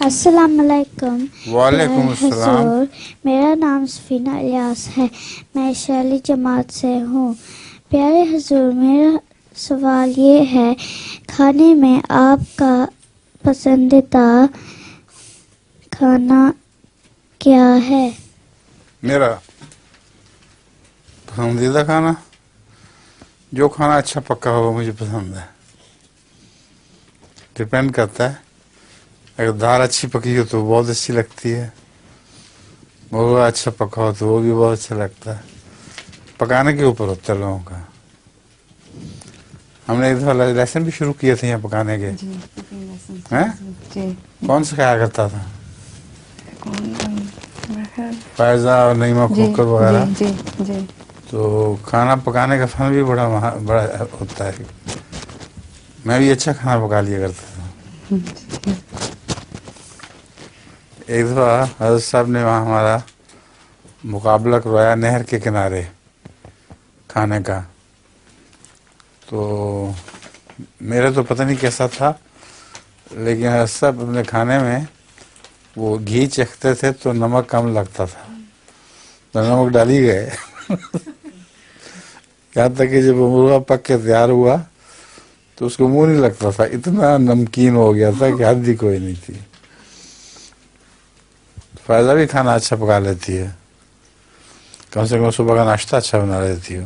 السلام علیکم وعلیکم السلام۔ حضور، میرا نام سفینہ الیاس ہے، میں شیلی جماعت سے ہوں۔ پیارے حضور، میرا سوال یہ ہے، کھانے میں آپ کا پسندیدہ کھانا کیا ہے؟ میرا پسندیدہ کھانا جو کھانا اچھا پکا ہوا مجھے پسند ہے، ڈپینڈ کرتا ہے۔ اگر دال اچھی پکی ہو تو بہت اچھی لگتی ہے، مرغا اچھا پکا ہو تو وہ بھی بہت اچھا لگتا ہے۔ پکانے کے اوپر ہوتا ہے لوگوں کا۔ ہم نے ایک دفعہ لیسن بھی شروع کیے تھے یہاں پکانے کے۔ جی کوکنگ لیسن ہیں؟ جی کون سکھایا کرتا تھا؟ کون فائزہ اور نعیمہ جی کھوکر جی وغیرہ۔ جی جی تو کھانا پکانے کا فن بھی بڑا ہوتا ہے۔ میں بھی اچھا کھانا پکا لیا کرتا تھا۔ ایک دفعہ حضرت صاحب نے وہاں ہمارا مقابلہ کروایا نہر کے کنارے کھانے کا، تو میرے تو پتہ نہیں کیسا تھا، لیکن حضرت صاحب اپنے کھانے میں وہ گھی چکھتے تھے تو نمک کم لگتا تھا، تو نمک ڈال ہی گئے۔ یہاں تک کہ جب مرغا پک کے تیار ہوا تو اس کو منہ نہیں لگتا تھا، اتنا نمکین ہو گیا تھا کہ حد ہی کوئی نہیں تھی۔ فائدہ بھی کھانا اچھا پکا لیتی ہے، کم سے کم صبح کا ناشتہ اچھا بنا لیتی ہو۔